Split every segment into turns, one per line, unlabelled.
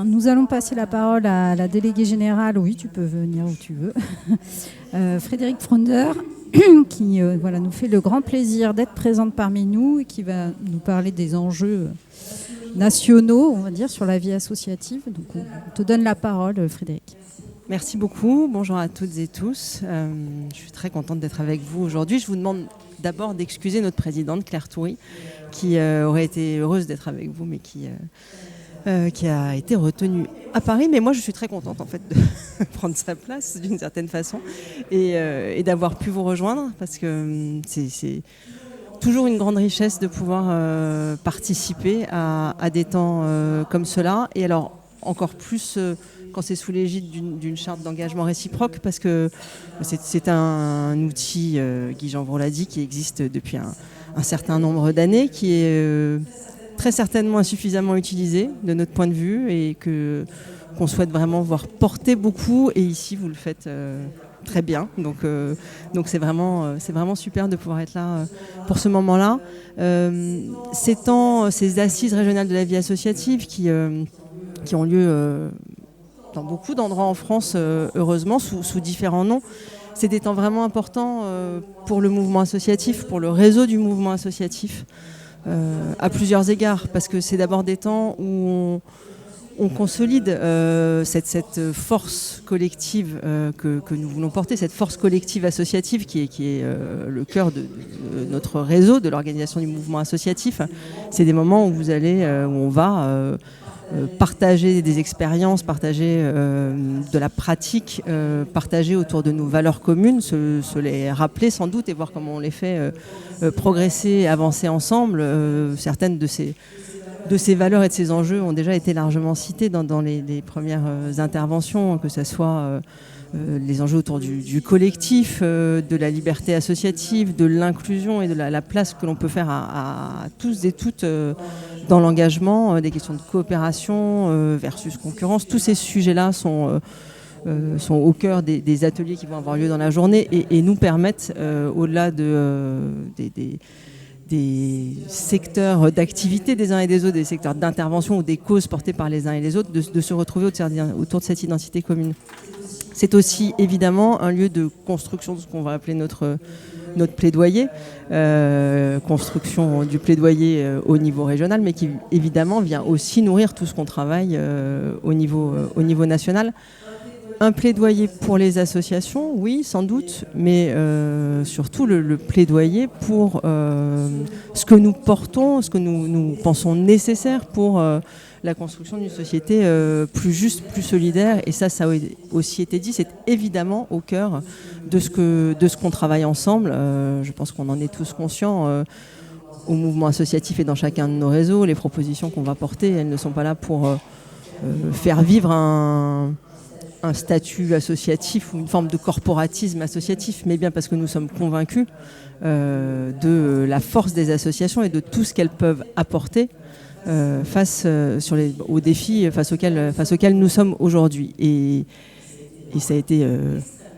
Nous allons passer la parole à la déléguée générale. Oui, tu peux venir où tu veux. Frédérique Fronder, qui nous fait le grand plaisir d'être présente parmi nous et qui va nous parler des enjeux nationaux, on va dire, sur la vie associative. Donc, on te donne la parole, Frédérique.
Merci beaucoup. Bonjour à toutes et tous. Je suis très contente d'être avec vous aujourd'hui. Je vous demande d'abord d'excuser notre présidente, Claire Toury, qui aurait été heureuse d'être avec vous, mais qui a été retenue à Paris. Mais moi, je suis très contente en fait de prendre sa place d'une certaine façon et d'avoir pu vous rejoindre parce que c'est toujours une grande richesse de pouvoir participer à des temps comme cela. Et alors, encore plus quand c'est sous l'égide d'une charte d'engagement réciproque, parce que c'est un outil, Guy Janvron l'a dit, qui existe depuis un certain nombre d'années, qui est très certainement insuffisamment utilisé de notre point de vue et qu'on souhaite vraiment voir porter beaucoup. Et ici, vous le faites très bien. Donc c'est vraiment super de pouvoir être là pour ce moment-là. Ces assises régionales de la vie associative qui ont lieu dans beaucoup d'endroits en France, heureusement, sous différents noms. C'est des temps vraiment importants pour le mouvement associatif, pour le réseau du mouvement associatif, à plusieurs égards, parce que c'est d'abord des temps où on consolide cette force collective que nous voulons porter, cette force collective associative qui est le cœur de notre réseau, de l'organisation du mouvement associatif. C'est des moments où on va partager des expériences, partager de la pratique, partager autour de nos valeurs communes, se les rappeler sans doute et voir comment on les fait progresser, avancer ensemble. Certaines de ces valeurs et de ces enjeux ont déjà été largement cités dans les premières interventions, que ce soit les enjeux autour du collectif, de la liberté associative, de l'inclusion et de la place que l'on peut faire à tous et toutes dans l'engagement, des questions de coopération versus concurrence. Tous ces sujets-là sont au cœur des ateliers qui vont avoir lieu dans la journée et nous permettent, au-delà des secteurs d'activité des uns et des autres, des secteurs d'intervention ou des causes portées par les uns et les autres, de se retrouver autour de cette identité commune. C'est aussi évidemment un lieu de construction de ce qu'on va appeler notre plaidoyer, construction du plaidoyer au niveau régional, mais qui évidemment vient aussi nourrir tout ce qu'on travaille au niveau national. Un plaidoyer pour les associations, oui, sans doute, mais surtout le plaidoyer pour ce que nous portons, ce que nous pensons nécessaire pour la construction d'une société plus juste, plus solidaire. Et ça a aussi été dit, c'est évidemment au cœur de ce qu'on travaille ensemble. Je pense qu'on en est tous conscients au mouvement associatif et dans chacun de nos réseaux. Les propositions qu'on va porter, elles ne sont pas là pour faire vivre un statut associatif ou une forme de corporatisme associatif, mais bien parce que nous sommes convaincus de la force des associations et de tout ce qu'elles peuvent apporter face aux défis face auxquels nous sommes aujourd'hui. Et ça a été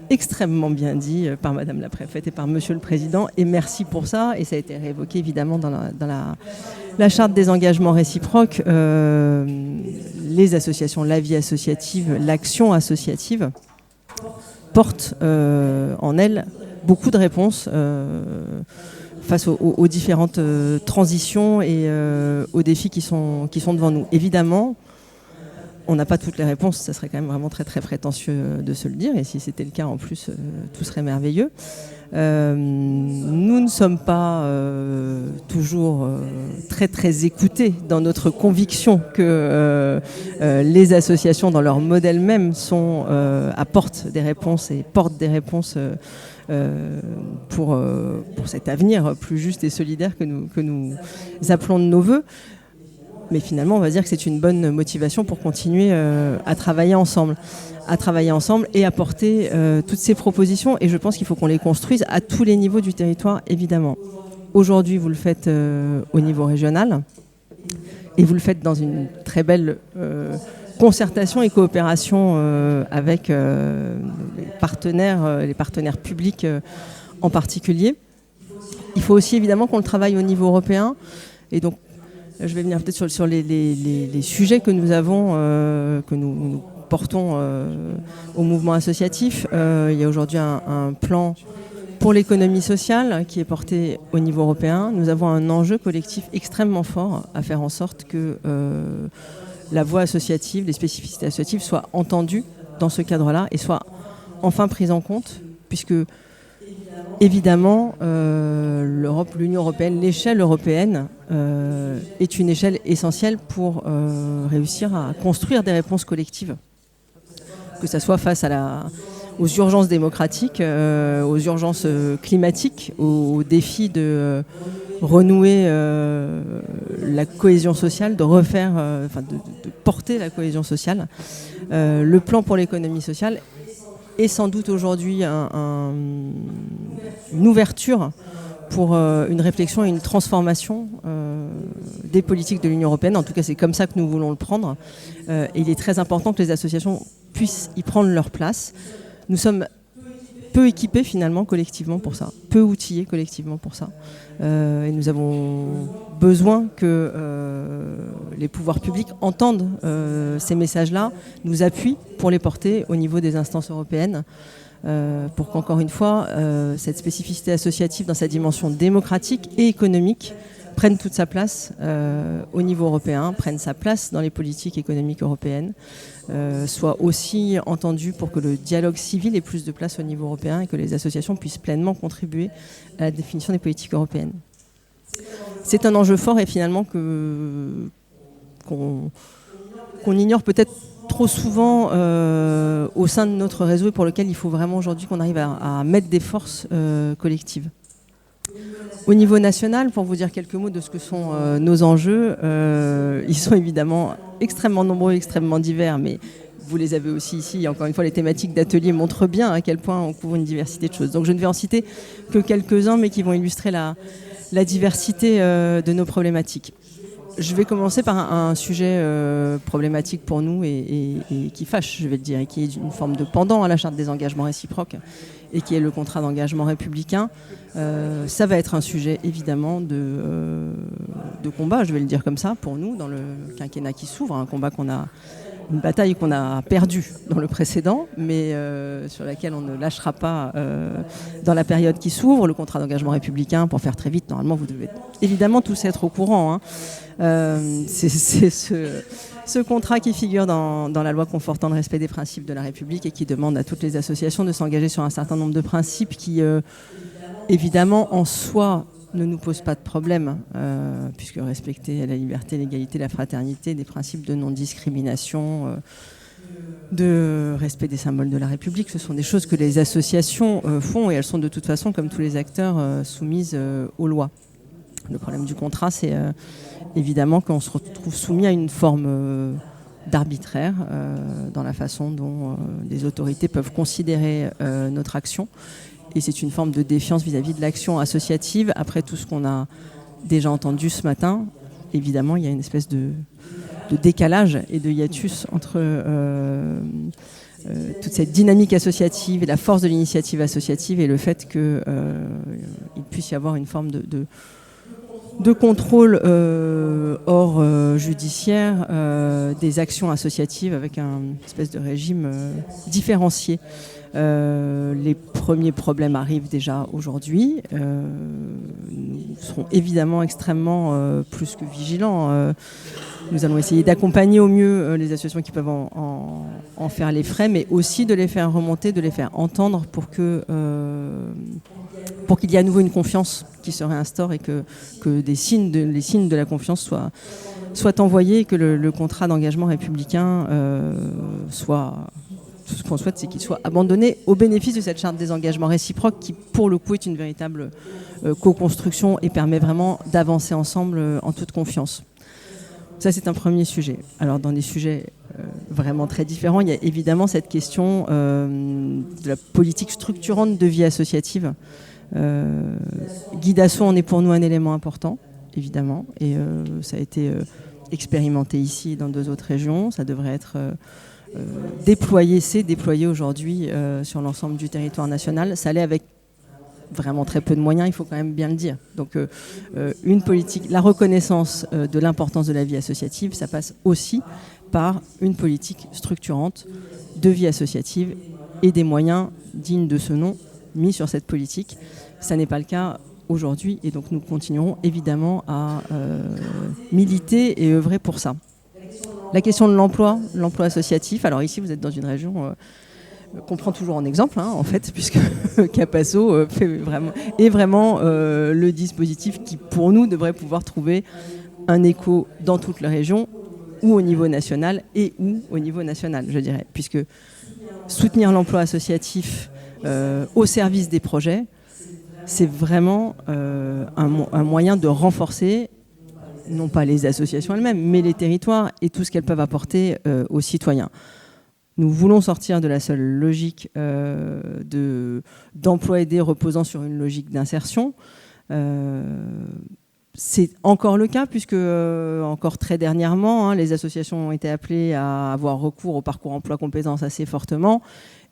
extrêmement bien dit par Madame la Préfète et par Monsieur le Président, et merci pour ça. Et ça a été réévoqué évidemment dans la charte des engagements réciproques. Les associations, la vie associative, l'action associative portent en elles beaucoup de réponses face aux différentes transitions et aux défis qui sont devant nous. Évidemment, on n'a pas toutes les réponses, ça serait quand même vraiment très très prétentieux de se le dire, et si c'était le cas en plus, tout serait merveilleux. Nous ne sommes pas toujours très très écoutés dans notre conviction que les associations dans leur modèle même apportent des réponses et portent des réponses pour cet avenir plus juste et solidaire que nous appelons de nos voeux. Mais finalement, on va dire que c'est une bonne motivation pour continuer à travailler ensemble et à porter toutes ces propositions. Et je pense qu'il faut qu'on les construise à tous les niveaux du territoire, évidemment. Aujourd'hui, vous le faites au niveau régional et vous le faites dans une très belle concertation et coopération avec les partenaires publics en particulier. Il faut aussi évidemment qu'on le travaille au niveau européen. Et donc, Je vais venir peut-être sur les sujets que nous avons, que nous portons au mouvement associatif. Il y a aujourd'hui un plan pour l'économie sociale qui est porté au niveau européen. Nous avons un enjeu collectif extrêmement fort à faire en sorte que la voix associative, les spécificités associatives soient entendues dans ce cadre-là et soient enfin prises en compte, puisque évidemment l'Union européenne, l'échelle européenne est une échelle essentielle pour réussir à construire des réponses collectives, que ce soit face aux urgences démocratiques, aux urgences climatiques, aux défis de renouer la cohésion sociale, de refaire, de porter la cohésion sociale. Le plan pour l'économie sociale est sans doute aujourd'hui une ouverture pour une réflexion et une transformation des politiques de l'Union européenne. En tout cas, c'est comme ça que nous voulons le prendre. Et il est très important que les associations puissent y prendre leur place. Nous sommes peu équipés finalement collectivement pour ça, peu outillés collectivement pour ça. Et nous avons besoin que les pouvoirs publics entendent ces messages-là, nous appuient pour les porter au niveau des instances européennes, pour qu'encore une fois, cette spécificité associative dans sa dimension démocratique et économique prenne toute sa place au niveau européen, prenne sa place dans les politiques économiques européennes, soit aussi entendue pour que le dialogue civil ait plus de place au niveau européen et que les associations puissent pleinement contribuer à la définition des politiques européennes. C'est un enjeu fort et finalement qu'on ignore peut-être trop souvent au sein de notre réseau et pour lequel il faut vraiment aujourd'hui qu'on arrive à mettre des forces collectives. Au niveau national, pour vous dire quelques mots de ce que sont nos enjeux, ils sont évidemment extrêmement nombreux, extrêmement divers, mais vous les avez aussi ici. Et encore une fois, les thématiques d'atelier montrent bien à quel point on couvre une diversité de choses. Donc je ne vais en citer que quelques-uns, mais qui vont illustrer la diversité de nos problématiques. Je vais commencer par un sujet problématique pour nous et qui fâche, je vais le dire, et qui est une forme de pendant à la charte des engagements réciproques et qui est le contrat d'engagement républicain. Ça va être un sujet évidemment de combat, je vais le dire comme ça, pour nous, dans le quinquennat qui s'ouvre, une bataille qu'on a perdue dans le précédent, mais sur laquelle on ne lâchera pas dans la période qui s'ouvre. Le contrat d'engagement républicain, pour faire très vite, normalement vous devez évidemment tous être au courant, hein. C'est ce contrat qui figure dans la loi confortant le respect des principes de la République et qui demande à toutes les associations de s'engager sur un certain nombre de principes qui, évidemment, en soi, ne nous posent pas de problème, puisque respecter la liberté, l'égalité, la fraternité, des principes de non-discrimination, de respect des symboles de la République, ce sont des choses que les associations font et elles sont de toute façon, comme tous les acteurs, soumises aux lois. Le problème du contrat, c'est évidemment qu'on se retrouve soumis à une forme d'arbitraire dans la façon dont les autorités peuvent considérer notre action. Et c'est une forme de défiance vis-à-vis de l'action associative. Après tout ce qu'on a déjà entendu ce matin, évidemment, il y a une espèce de décalage et de hiatus entre toute cette dynamique associative et la force de l'initiative associative et le fait qu'il puisse y avoir une forme de contrôle hors judiciaire des actions associatives avec un espèce de régime différencié. Les premiers problèmes arrivent déjà aujourd'hui. Nous serons évidemment extrêmement plus que vigilants. Nous allons essayer d'accompagner au mieux les associations qui peuvent en faire les frais, mais aussi de les faire remonter, de les faire entendre pour qu'il y ait à nouveau une confiance qui se réinstaure et que les signes de la confiance soient envoyés et que le contrat d'engagement républicain soit... Tout ce qu'on souhaite, c'est qu'il soit abandonné au bénéfice de cette charte des engagements réciproques qui, pour le coup, est une véritable co-construction et permet vraiment d'avancer ensemble en toute confiance. Ça, c'est un premier sujet. Alors, dans des sujets vraiment très différents, il y a évidemment cette question de la politique structurante de vie associative. Guidasso en est pour nous un élément important, évidemment, et ça a été expérimenté ici et dans 2 autres régions. Ça devrait être... déployé aujourd'hui sur l'ensemble du territoire national. Ça allait avec vraiment très peu de moyens, il faut quand même bien le dire. Donc une politique, la reconnaissance de l'importance de la vie associative, ça passe aussi par une politique structurante de vie associative et des moyens dignes de ce nom mis sur cette politique. Ça n'est pas le cas aujourd'hui et donc nous continuerons évidemment à militer et œuvrer pour ça. La question de l'emploi associatif, alors ici vous êtes dans une région qu'on prend toujours en exemple, en fait, puisque Capasso est vraiment le dispositif qui pour nous devrait pouvoir trouver un écho dans toute la région ou au niveau national et ou au niveau national, je dirais, puisque soutenir l'emploi associatif au service des projets, c'est vraiment un moyen de renforcer, non pas les associations elles-mêmes, mais les territoires et tout ce qu'elles peuvent apporter aux citoyens. Nous voulons sortir de la seule logique d'emploi aidé reposant sur une logique d'insertion. C'est encore le cas puisque encore très dernièrement, les associations ont été appelées à avoir recours au parcours emploi compétences assez fortement.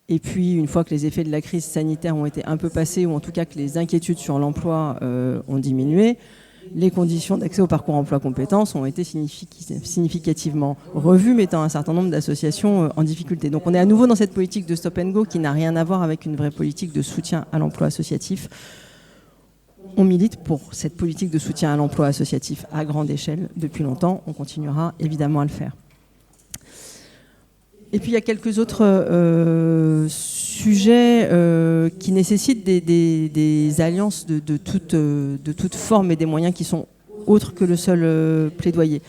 Et puis, une fois que les effets de la crise sanitaire ont été un peu passés, ou en tout cas que les inquiétudes sur l'emploi ont diminué, les conditions d'accès au parcours emploi compétences ont été significativement revues, mettant un certain nombre d'associations en difficulté. Donc on est à nouveau dans cette politique de stop and go qui n'a rien à voir avec une vraie politique de soutien à l'emploi associatif. On milite pour cette politique de soutien à l'emploi associatif à grande échelle depuis longtemps. On continuera évidemment à le faire. Et puis il y a quelques autres sujets qui nécessitent des alliances de toute forme et des moyens qui sont autres que le seul plaidoyer.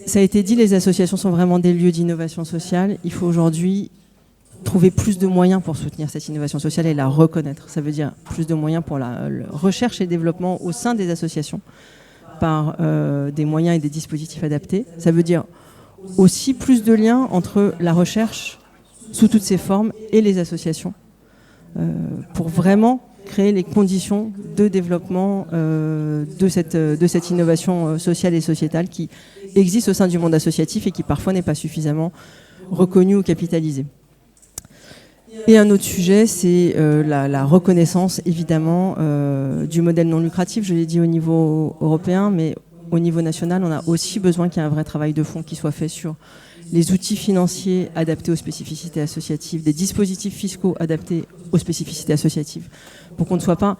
Ça a été dit, les associations sont vraiment des lieux d'innovation sociale. Il faut aujourd'hui trouver plus de moyens pour soutenir cette innovation sociale et la reconnaître. Ça veut dire plus de moyens pour la recherche et développement au sein des associations par des moyens et des dispositifs adaptés. Ça veut dire aussi plus de liens entre la recherche sous toutes ses formes et les associations pour vraiment créer les conditions de développement de cette innovation sociale et sociétale qui existe au sein du monde associatif et qui parfois n'est pas suffisamment reconnue ou capitalisée. Et un autre sujet, c'est la reconnaissance évidemment du modèle non lucratif. Je l'ai dit au niveau européen, mais au niveau national, on a aussi besoin qu'il y ait un vrai travail de fond qui soit fait sur les outils financiers adaptés aux spécificités associatives, des dispositifs fiscaux adaptés aux spécificités associatives, pour qu'on ne soit pas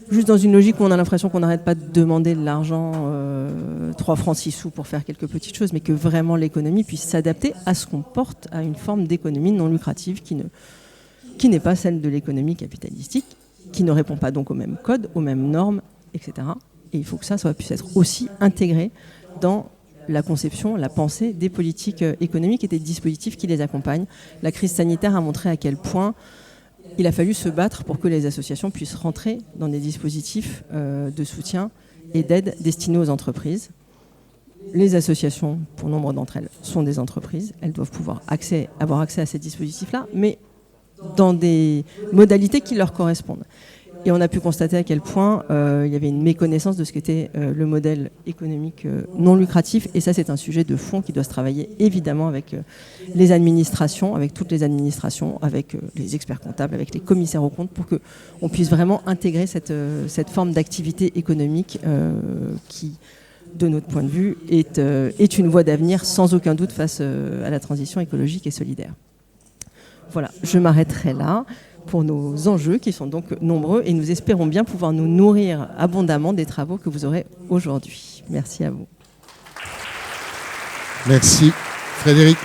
juste dans une logique où on a l'impression qu'on n'arrête pas de demander de l'argent, 3 francs 6 sous pour faire quelques petites choses, mais que vraiment l'économie puisse s'adapter à ce qu'on porte à une forme d'économie non lucrative qui n'est pas celle de l'économie capitalistique, qui ne répond pas donc aux mêmes codes, aux mêmes normes, etc. Et il faut que ça puisse être aussi intégré dans la conception, la pensée des politiques économiques et des dispositifs qui les accompagnent. La crise sanitaire a montré à quel point il a fallu se battre pour que les associations puissent rentrer dans des dispositifs de soutien et d'aide destinés aux entreprises. Les associations, pour nombre d'entre elles, sont des entreprises. Elles doivent pouvoir avoir accès à ces dispositifs-là, mais dans des modalités qui leur correspondent. Et on a pu constater à quel point il y avait une méconnaissance de ce qu'était le modèle économique non lucratif. Et ça, c'est un sujet de fond qui doit se travailler évidemment avec les administrations, avec toutes les administrations, avec les experts comptables, avec les commissaires aux comptes, pour qu'on puisse vraiment intégrer cette forme d'activité économique qui, de notre point de vue, est une voie d'avenir sans aucun doute face à la transition écologique et solidaire. Voilà, je m'arrêterai là pour nos enjeux qui sont donc nombreux et nous espérons bien pouvoir nous nourrir abondamment des travaux que vous aurez aujourd'hui. Merci à vous.
Merci Frédéric.